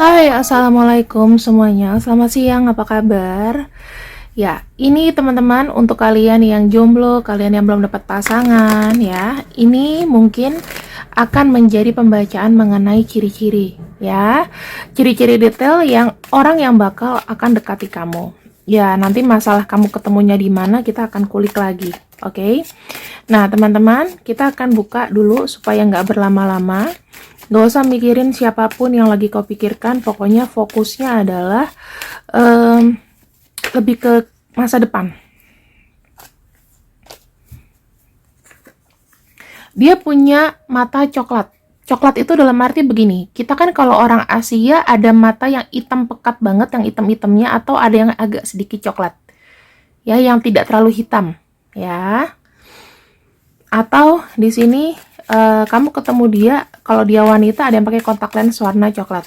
Hai, assalamualaikum semuanya. Selamat siang, apa kabar? Ya, ini teman-teman untuk kalian yang jomblo, kalian yang belum dapat pasangan, ya. Ini mungkin akan menjadi pembacaan mengenai ciri-ciri, ya. Ciri-ciri detail yang orang yang bakal akan dekati kamu. Ya, nanti masalah kamu ketemunya di mana kita akan kulik lagi, oke? Nah, teman-teman, kita akan buka dulu supaya nggak berlama-lama. Gak usah mikirin siapapun yang lagi kau pikirkan, pokoknya fokusnya adalah lebih ke masa depan. Dia punya mata coklat. Coklat itu dalam arti begini, kita kan kalau orang Asia ada mata yang hitam pekat banget, yang hitam-hitamnya, atau ada yang agak sedikit coklat. Ya, yang tidak terlalu hitam, ya. Atau di sini kamu ketemu dia, kalau dia wanita ada yang pakai kontak lens warna coklat.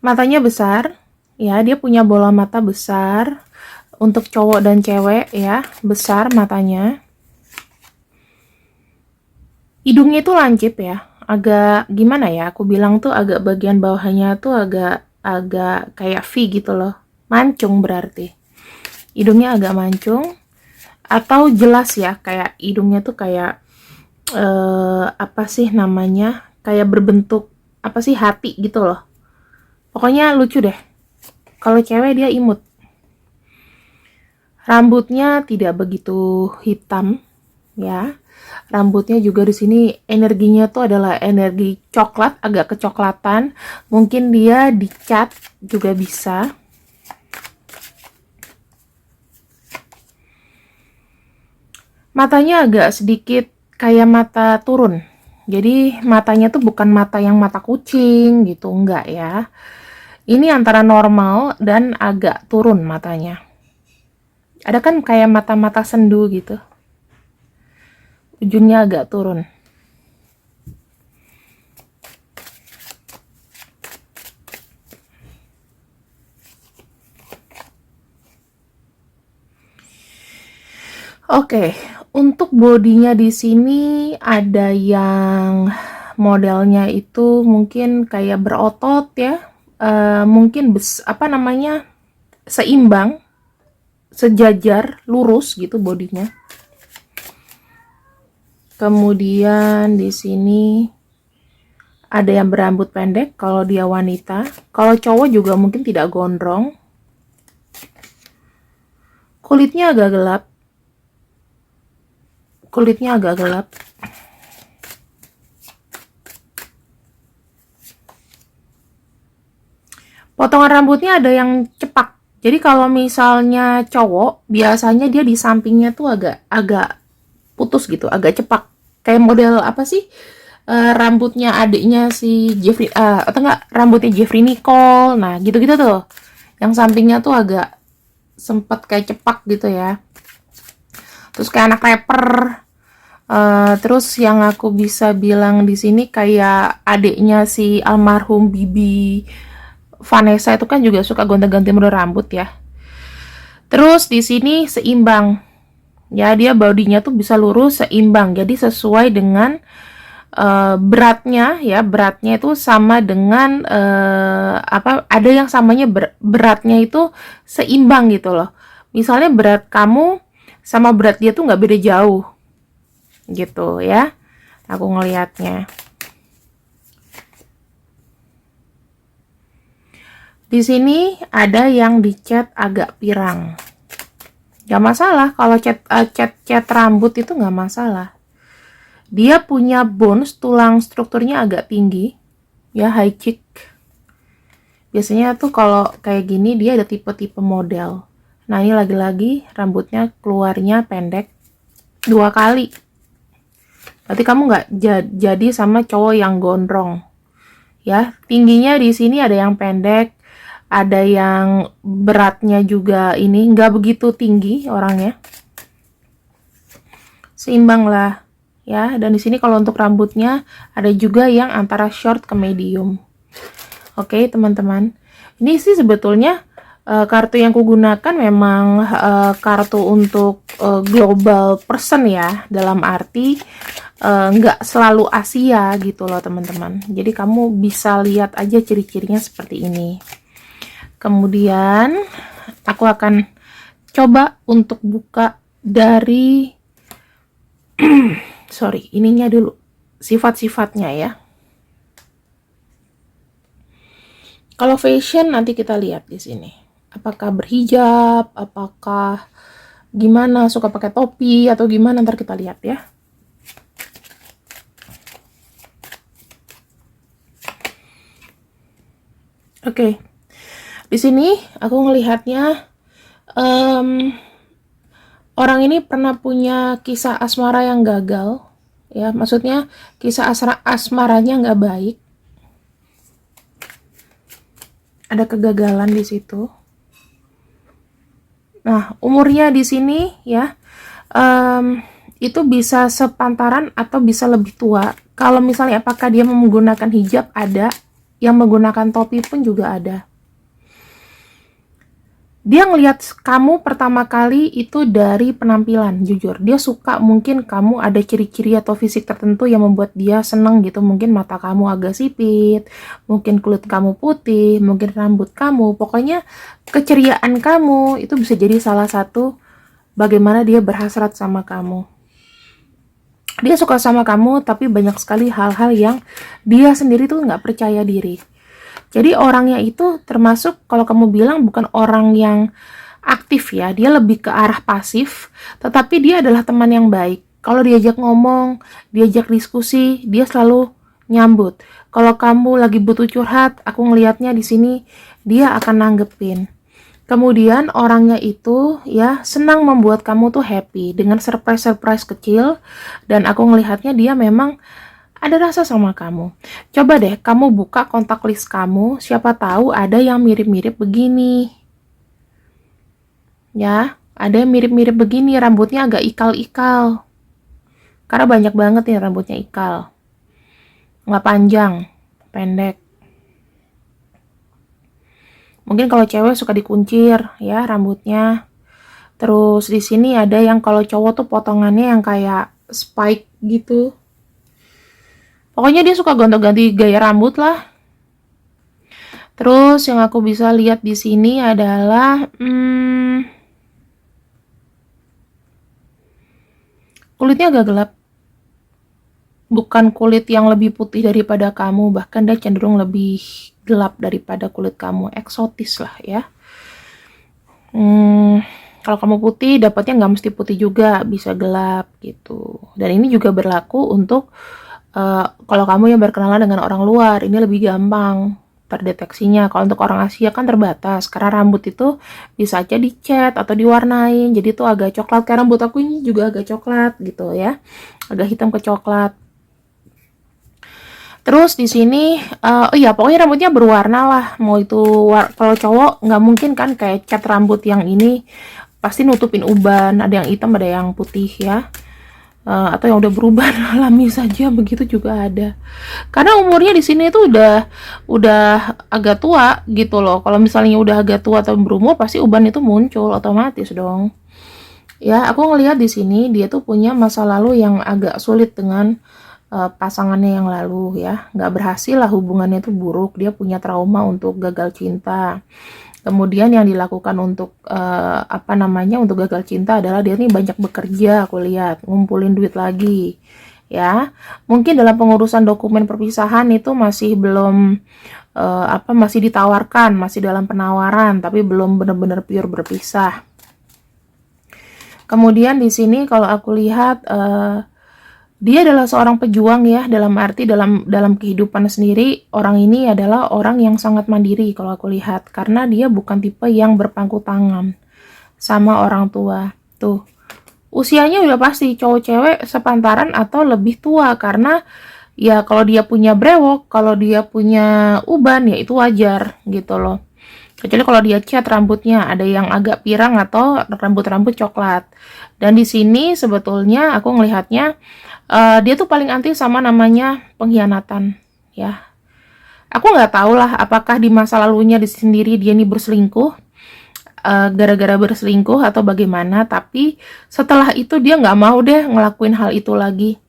Matanya besar, ya, dia punya bola mata besar. Untuk cowok dan cewek, ya, besar matanya. Hidungnya itu lancip, ya, agak gimana ya, aku bilang tuh agak bagian bawahnya tuh agak kayak V gitu loh, mancung berarti. Hidungnya agak mancung, atau jelas ya, kayak hidungnya tuh kayak apa sih namanya, kayak berbentuk apa sih, hati gitu loh. Pokoknya lucu deh. Kalau cewek dia imut. Rambutnya tidak begitu hitam, ya. Rambutnya juga di sini energinya tuh adalah energi coklat, agak kecoklatan. Mungkin dia dicat juga bisa. Matanya agak sedikit kayak mata turun. Jadi matanya tuh bukan mata yang mata kucing gitu, enggak ya. Ini antara normal dan agak turun matanya. Ada kan kayak mata-mata sendu gitu. Ujungnya agak turun. Oke, untuk bodinya di sini ada yang modelnya itu mungkin kayak berotot ya, mungkin apa namanya, seimbang, sejajar, lurus gitu bodinya. Kemudian di sini ada yang berambut pendek kalau dia wanita. Kalau cowok juga mungkin tidak gondrong. Kulitnya agak gelap. Kulitnya agak gelap. Potongan rambutnya ada yang cepak. Jadi kalau misalnya cowok, biasanya dia di sampingnya tuh agak putus gitu, agak cepak. Kayak model apa sih? Rambutnya adiknya si Jeffrey, atau enggak rambutnya Jeffrey Nicole. Nah, gitu-gitu tuh. Yang sampingnya tuh agak sempet kayak cepak gitu ya. Terus kayak anak rapper. Terus yang aku bisa bilang di sini kayak adiknya si almarhum Bibi Vanessa itu kan juga suka gonta-ganti model rambut ya. Terus di sini seimbang. Ya, dia bodinya tuh bisa lurus seimbang. Jadi sesuai dengan beratnya ya, beratnya itu sama dengan apa, ada yang samanya beratnya itu seimbang gitu loh. Misalnya berat kamu sama berat dia tuh nggak beda jauh gitu ya, aku ngelihatnya. Di sini ada yang dicat agak pirang, nggak masalah kalau cat rambut itu nggak masalah. Dia punya bones, tulang strukturnya agak tinggi ya, high cheek. Biasanya tuh kalau kayak gini dia ada tipe-tipe model. Nah, ini lagi-lagi rambutnya keluarnya pendek 2 kali. Berarti kamu nggak jadi sama cowok yang gondrong. Ya, tingginya di sini ada yang pendek, ada yang beratnya juga ini nggak begitu tinggi orangnya. Seimbang lah, ya. Dan di sini kalau untuk rambutnya ada juga yang antara short ke medium. Oke, teman-teman. Ini sih sebetulnya kartu yang kugunakan memang kartu untuk global person ya, dalam arti nggak selalu Asia gitu loh teman-teman. Jadi kamu bisa lihat aja ciri-cirinya seperti ini. Kemudian aku akan coba untuk buka dari sorry, ininya dulu, sifat-sifatnya ya. Kalau fashion nanti kita lihat di sini. Apakah berhijab, apakah gimana, suka pakai topi atau gimana, ntar kita lihat ya. Oke. Di sini aku ngelihatnya orang ini pernah punya kisah asmara yang gagal, ya, maksudnya kisah asmaranya nggak baik, ada kegagalan di situ. Nah, umurnya di sini ya, itu bisa sepantaran atau bisa lebih tua. Kalau misalnya apakah dia menggunakan hijab, ada, yang menggunakan topi pun juga ada. Dia ngelihat kamu pertama kali itu dari penampilan, jujur. Dia suka, mungkin kamu ada ciri-ciri atau fisik tertentu yang membuat dia seneng gitu. Mungkin mata kamu agak sipit, mungkin kulit kamu putih, mungkin rambut kamu. Pokoknya keceriaan kamu itu bisa jadi salah satu bagaimana dia berhasrat sama kamu. Dia suka sama kamu, tapi banyak sekali hal-hal yang dia sendiri tuh nggak percaya diri. Jadi orangnya itu termasuk, kalau kamu bilang bukan orang yang aktif ya, dia lebih ke arah pasif, tetapi dia adalah teman yang baik. Kalau diajak ngomong, diajak diskusi, dia selalu nyambut. Kalau kamu lagi butuh curhat, aku ngelihatnya di sini dia akan nanggepin. Kemudian orangnya itu ya senang membuat kamu tuh happy dengan surprise-surprise kecil, dan aku ngelihatnya dia memang ada rasa sama kamu. Coba deh kamu buka kontak list kamu, siapa tahu ada yang mirip-mirip begini. Ya, ada yang mirip-mirip begini, rambutnya agak ikal-ikal. Karena banyak banget nih rambutnya ikal. Nggak panjang, pendek. Mungkin kalau cewek suka dikuncir ya rambutnya. Terus di sini ada yang kalau cowok tuh potongannya yang kayak spike gitu. Pokoknya dia suka gonta-ganti gaya rambut lah. Terus yang aku bisa lihat di sini adalah kulitnya agak gelap. Bukan kulit yang lebih putih daripada kamu, bahkan dia cenderung lebih gelap daripada kulit kamu. Eksotis lah ya. Kalau kamu putih, dapatnya nggak mesti putih juga, bisa gelap gitu. Dan ini juga berlaku untuk kalau kamu yang berkenalan dengan orang luar, ini lebih gampang terdeteksinya. Kalau untuk orang Asia kan terbatas, karena rambut itu bisa aja dicat atau diwarnain, jadi tuh agak coklat. Karena rambut aku ini juga agak coklat gitu ya, agak hitam ke coklat. Terus di sini, iya pokoknya rambutnya berwarna lah. Mau itu kalau cowok nggak mungkin kan kayak cat rambut yang ini, pasti nutupin uban. Ada yang hitam, ada yang putih ya. Atau yang udah berubah alami saja, begitu juga ada. Karena umurnya di sini itu udah agak tua gitu loh. Kalau misalnya udah agak tua atau berumur, pasti uban itu muncul otomatis dong. Ya, aku ngelihat di sini dia tuh punya masa lalu yang agak sulit dengan pasangannya yang lalu ya. Nggak berhasil lah, hubungannya itu buruk. Dia punya trauma untuk gagal cinta. Kemudian yang dilakukan untuk untuk gagal cinta adalah dia nih banyak bekerja, aku lihat, ngumpulin duit lagi. Ya, mungkin dalam pengurusan dokumen perpisahan itu masih belum masih ditawarkan, masih dalam penawaran, tapi belum benar-benar pure berpisah. Kemudian di sini kalau aku lihat dia adalah seorang pejuang ya, dalam arti dalam kehidupan sendiri, orang ini adalah orang yang sangat mandiri kalau aku lihat, karena dia bukan tipe yang berpangku tangan sama orang tua. Tuh, usianya udah pasti cowok cewek sepantaran atau lebih tua, karena ya kalau dia punya brewok, kalau dia punya uban ya itu wajar gitu loh. Kecuali kalau dia cat rambutnya, ada yang agak pirang atau rambut-rambut coklat. Dan di sini sebetulnya aku ngelihatnya dia tuh paling anti sama namanya pengkhianatan ya. Aku nggak tahu lah apakah di masa lalunya di sendiri dia nih berselingkuh, gara-gara berselingkuh atau bagaimana, tapi setelah itu dia nggak mau deh ngelakuin hal itu lagi.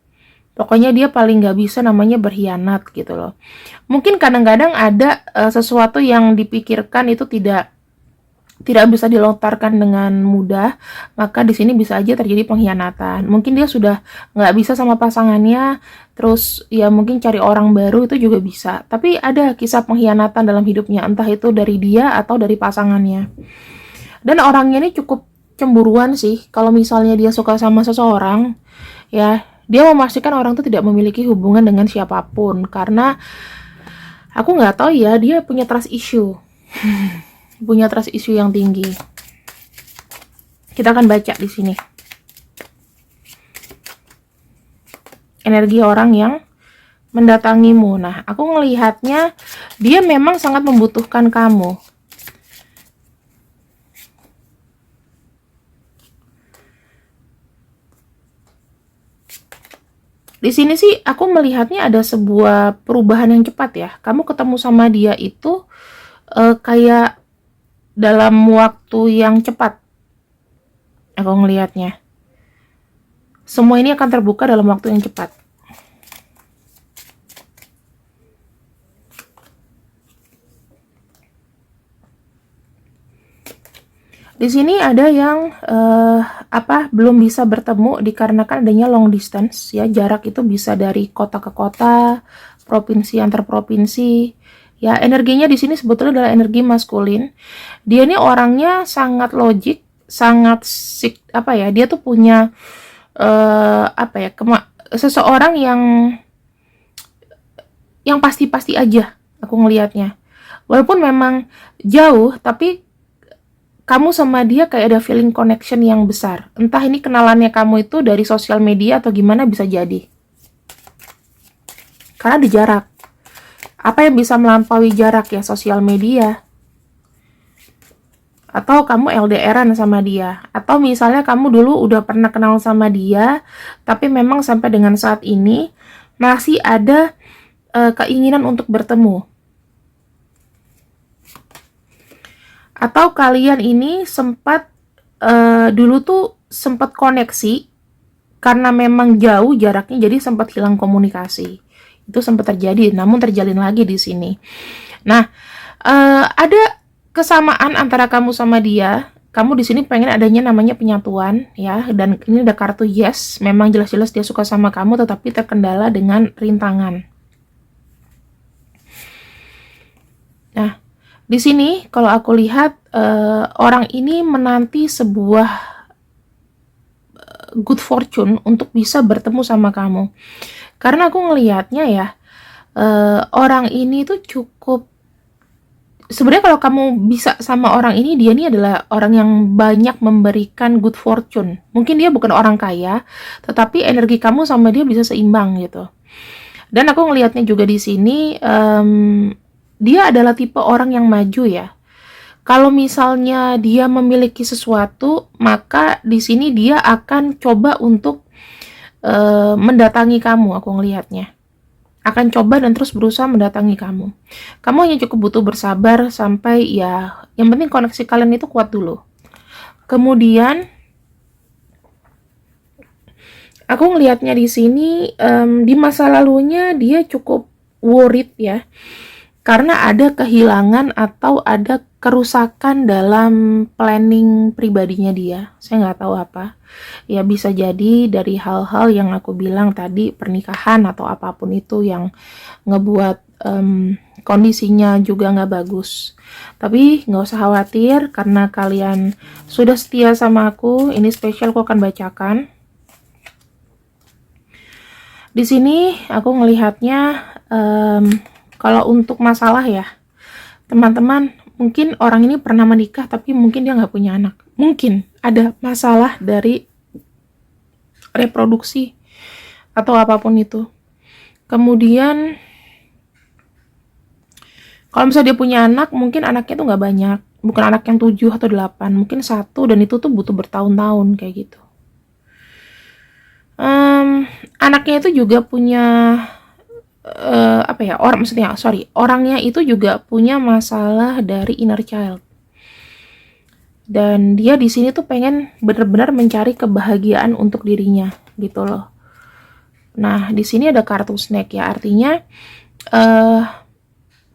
Pokoknya dia paling nggak bisa namanya berkhianat gitu loh. Mungkin kadang-kadang ada sesuatu yang dipikirkan itu tidak bisa dilontarkan dengan mudah, maka di sini bisa aja terjadi pengkhianatan. Mungkin dia sudah nggak bisa sama pasangannya, terus ya mungkin cari orang baru itu juga bisa. Tapi ada kisah pengkhianatan dalam hidupnya, entah itu dari dia atau dari pasangannya. Dan orangnya ini cukup cemburuan sih, kalau misalnya dia suka sama seseorang, ya dia memastikan orang itu tidak memiliki hubungan dengan siapapun, karena aku nggak tahu ya, dia punya trust issue. Punya trust issue yang tinggi. Kita akan baca di sini. Energi orang yang mendatangimu. Nah, aku ngelihatnya dia memang sangat membutuhkan kamu. Di sini sih aku melihatnya ada sebuah perubahan yang cepat ya. Kamu ketemu sama dia itu kayak dalam waktu yang cepat. Aku ngelihatnya. Semua ini akan terbuka dalam waktu yang cepat. Di sini ada yang belum bisa bertemu dikarenakan adanya long distance ya, jarak itu bisa dari kota ke kota, provinsi antar provinsi. Ya, energinya di sini sebetulnya adalah energi maskulin. Dia ini orangnya sangat logik, sangat dia tuh punya seseorang yang pasti-pasti aja aku ngelihatnya. Walaupun memang jauh, tapi kamu sama dia kayak ada feeling connection yang besar. Entah ini kenalannya kamu itu dari sosial media atau gimana, bisa jadi. Karena di jarak. Apa yang bisa melampaui jarak ya? Sosial media. Atau kamu LDRan sama dia. Atau misalnya kamu dulu udah pernah kenal sama dia, tapi memang sampai dengan saat ini masih ada keinginan untuk bertemu. Atau kalian ini sempat dulu tuh sempat koneksi karena memang jauh jaraknya, jadi sempat hilang komunikasi. Itu sempat terjadi, namun terjalin lagi di sini. Nah, ada kesamaan antara kamu sama dia. Kamu di sini pengen adanya namanya penyatuan ya, dan ini ada kartu yes, memang jelas-jelas dia suka sama kamu, tetapi terkendala dengan rintangan. Nah, di sini kalau aku lihat orang ini menanti sebuah good fortune untuk bisa bertemu sama kamu. Karena aku ngelihatnya ya, orang ini tuh cukup, sebenarnya kalau kamu bisa sama orang ini, dia ini adalah orang yang banyak memberikan good fortune. Mungkin dia bukan orang kaya, tetapi energi kamu sama dia bisa seimbang gitu. Dan aku ngelihatnya juga di sini, dia adalah tipe orang yang maju ya. Kalau misalnya dia memiliki sesuatu, maka di sini dia akan coba untuk mendatangi kamu. Aku ngelihatnya akan coba dan terus berusaha mendatangi kamu. Kamu hanya cukup butuh bersabar sampai ya, yang penting koneksi kalian itu kuat dulu. Kemudian aku ngelihatnya di sini, di masa lalunya dia cukup worried ya. Karena ada kehilangan atau ada kerusakan dalam planning pribadinya dia. Saya nggak tahu apa. Ya bisa jadi dari hal-hal yang aku bilang tadi, pernikahan atau apapun itu yang ngebuat kondisinya juga nggak bagus. Tapi nggak usah khawatir, karena kalian sudah setia sama aku. Ini spesial, aku akan bacakan. Di sini aku ngelihatnya, kalau untuk masalah ya, teman-teman, mungkin orang ini pernah menikah tapi mungkin dia nggak punya anak. Mungkin ada masalah dari reproduksi atau apapun itu. Kemudian, kalau misalnya dia punya anak, mungkin anaknya tuh nggak banyak. Bukan anak yang 7 atau 8, mungkin 1, dan itu tuh butuh bertahun-tahun kayak gitu. Anaknya itu juga punya orangnya itu juga punya masalah dari inner child, dan dia di sini tuh pengen benar-benar mencari kebahagiaan untuk dirinya gitu loh. Nah, di sini ada kartu snack ya, artinya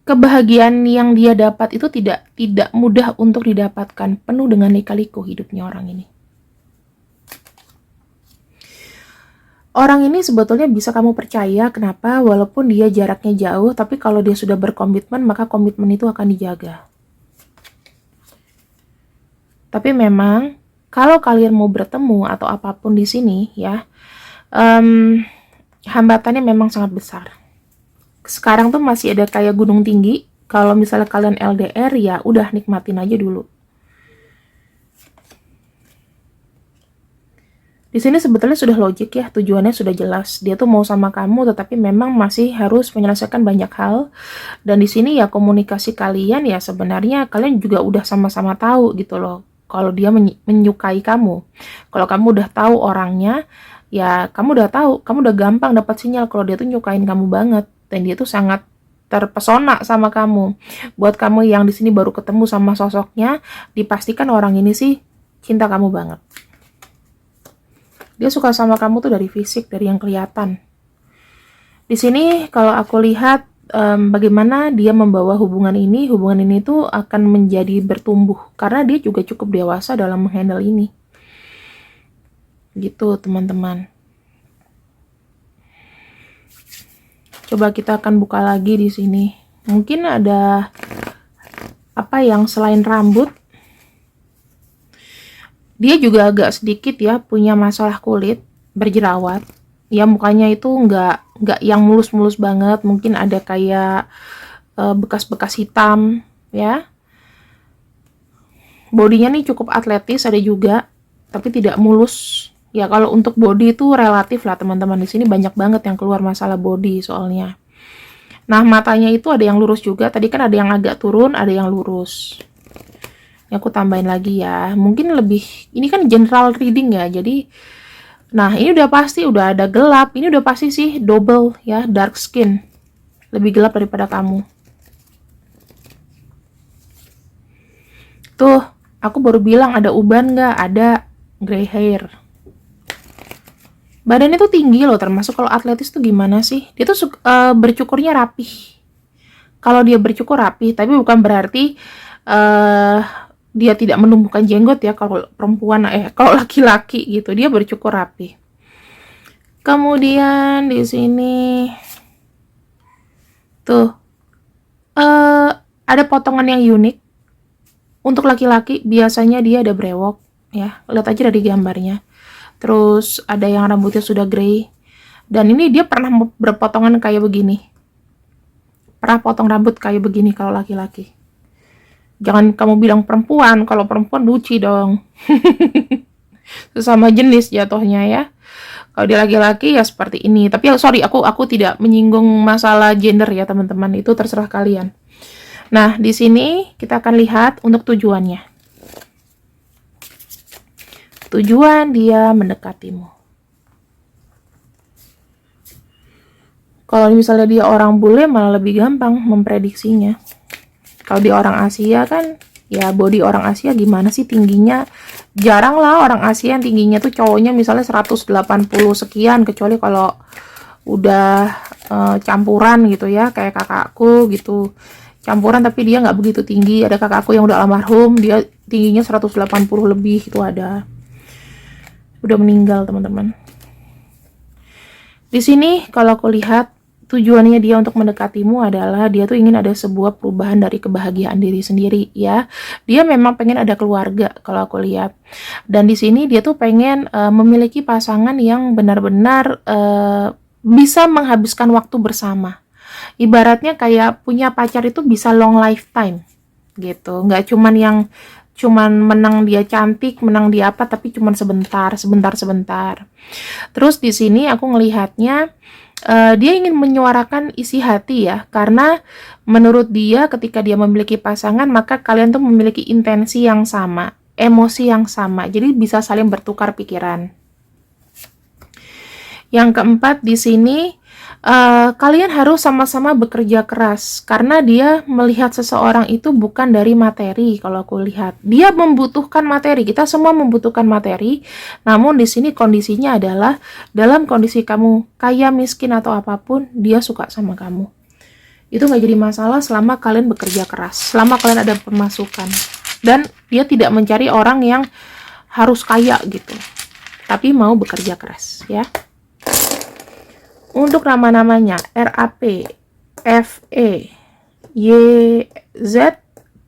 kebahagiaan yang dia dapat itu tidak mudah untuk didapatkan, penuh dengan lika-liku hidupnya orang ini. Orang ini sebetulnya bisa kamu percaya, kenapa? Walaupun dia jaraknya jauh, tapi kalau dia sudah berkomitmen, maka komitmen itu akan dijaga. Tapi memang, kalau kalian mau bertemu atau apapun di sini, ya, hambatannya memang sangat besar. Sekarang tuh masih ada kayak gunung tinggi, kalau misalnya kalian LDR, ya udah nikmatin aja dulu. Di sini sebetulnya sudah logik ya, tujuannya sudah jelas. Dia tuh mau sama kamu, tetapi memang masih harus menyelesaikan banyak hal. Dan di sini ya komunikasi kalian ya sebenarnya kalian juga udah sama-sama tahu gitu loh. Kalau dia menyukai kamu. Kalau kamu udah tahu orangnya, ya kamu udah tahu, kamu udah gampang dapat sinyal kalau dia tuh nyukain kamu banget. Dan dia tuh sangat terpesona sama kamu. Buat kamu yang di sini baru ketemu sama sosoknya, dipastikan orang ini sih cinta kamu banget. Dia suka sama kamu tuh dari fisik, dari yang kelihatan. Di sini kalau aku lihat bagaimana dia membawa hubungan ini tuh akan menjadi bertumbuh. Karena dia juga cukup dewasa dalam menghandle ini. Gitu teman-teman. Coba kita akan buka lagi di sini. Mungkin ada apa yang selain rambut. Dia juga agak sedikit ya punya masalah kulit, berjerawat. Ya mukanya itu nggak yang mulus-mulus banget, mungkin ada kayak bekas-bekas hitam ya. Bodinya nih cukup atletis ada juga, tapi tidak mulus. Ya kalau untuk body itu relatif lah teman-teman, di sini banyak banget yang keluar masalah body soalnya. Nah matanya itu ada yang lurus juga, tadi kan ada yang agak turun, ada yang lurus. Aku tambahin lagi ya, mungkin lebih, ini kan general reading ya, jadi nah ini udah pasti udah ada gelap, ini udah pasti sih double ya, dark skin, lebih gelap daripada kamu. Tuh aku baru bilang ada uban nggak, ada gray hair. Badannya tuh tinggi loh, termasuk kalau atletis tuh gimana sih, dia tuh bercukurnya rapih. Kalau dia bercukur rapih, tapi bukan berarti dia tidak menumbuhkan jenggot ya, kalau perempuan kalau laki-laki gitu dia bercukur rapi. Kemudian di sini tuh ada potongan yang unik. Untuk laki-laki biasanya dia ada brewok ya, lihat aja dari gambarnya. Terus ada yang rambutnya sudah grey, dan ini dia pernah berpotongan kayak begini, pernah potong rambut kayak begini kalau laki-laki. Jangan kamu bilang perempuan, kalau perempuan lucu dong. Sesama jenis jatuhnya ya. Kalau dia laki-laki ya seperti ini. Tapi sorry, aku tidak menyinggung masalah gender ya teman-teman. Itu terserah kalian. Nah, di sini kita akan lihat untuk tujuannya. Tujuan dia mendekatimu. Kalau misalnya dia orang bule malah lebih gampang memprediksinya. Kalau di orang Asia kan, ya body orang Asia gimana sih tingginya? Jarang lah orang Asia yang tingginya tuh cowoknya misalnya 180 sekian, kecuali kalau udah campuran gitu ya, kayak kakakku gitu. Campuran tapi dia nggak begitu tinggi. Ada kakakku yang udah almarhum, dia tingginya 180 lebih, itu ada. Udah meninggal teman-teman. Di sini kalau aku lihat, tujuannya dia untuk mendekatimu adalah dia tuh ingin ada sebuah perubahan dari kebahagiaan diri sendiri ya. Dia memang pengen ada keluarga kalau aku lihat. Dan di sini dia tuh pengen memiliki pasangan yang benar-benar bisa menghabiskan waktu bersama. Ibaratnya kayak punya pacar itu bisa long lifetime gitu. Nggak cuman menang dia cantik, menang dia apa, tapi cuman sebentar. Terus di sini aku ngelihatnya dia ingin menyuarakan isi hati ya, karena menurut dia ketika dia memiliki pasangan maka kalian tuh memiliki intensi yang sama, emosi yang sama, jadi bisa saling bertukar pikiran. Yang keempat di sini Kalian harus sama-sama bekerja keras karena dia melihat seseorang itu bukan dari materi. Kalau aku lihat, dia membutuhkan materi. Kita semua membutuhkan materi. Namun di sini kondisinya adalah dalam kondisi kamu kaya, miskin atau apapun, dia suka sama kamu. Itu nggak jadi masalah selama kalian bekerja keras, selama kalian ada pemasukan. Dan dia tidak mencari orang yang harus kaya gitu, tapi mau bekerja keras ya. Untuk nama-namanya RAP, FE, YZ,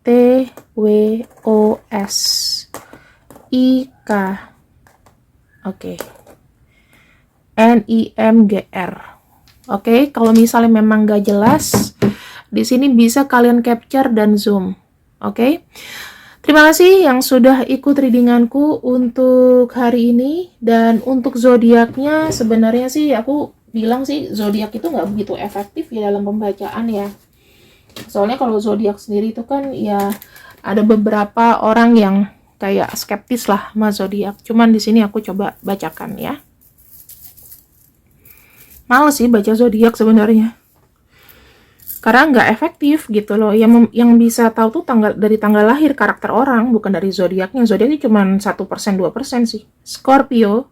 TWOS, IK, oke, NIMGR. Oke, kalau misalnya memang nggak jelas, di sini bisa kalian capture dan zoom. Oke. Terima kasih yang sudah ikut readinganku untuk hari ini. Dan untuk zodiaknya sebenarnya sih aku bilang sih zodiak itu nggak begitu efektif ya dalam pembacaan ya. Soalnya kalau zodiak sendiri itu kan ya ada beberapa orang yang kayak skeptis lah sama zodiak. Cuman di sini aku coba bacakan ya. Males sih baca zodiak sebenarnya. Karena nggak efektif gitu loh. Yang bisa tahu tuh dari tanggal lahir karakter orang, bukan dari zodiaknya. Zodiaknya cuma 1% 2% sih. Scorpio,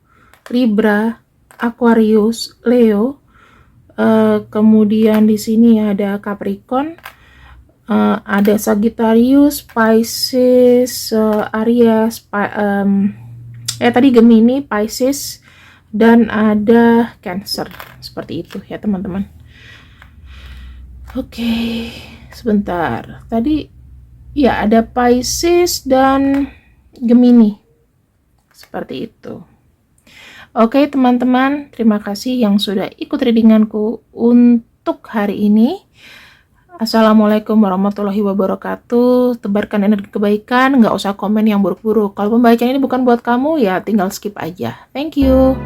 Libra, Aquarius, Leo, kemudian di sini ada Capricorn, ada Sagittarius, Pisces, Aries, tadi Gemini, Pisces, dan ada Cancer. Seperti itu ya teman-teman. Oke, sebentar. Tadi ya ada Pisces dan Gemini. Seperti itu. Oke teman-teman, terima kasih yang sudah ikut readinganku untuk hari ini. Assalamualaikum warahmatullahi wabarakatuh. Tebarkan energi kebaikan, nggak usah komen yang buruk-buruk. Kalau pembacaan ini bukan buat kamu, ya tinggal skip aja. Thank you.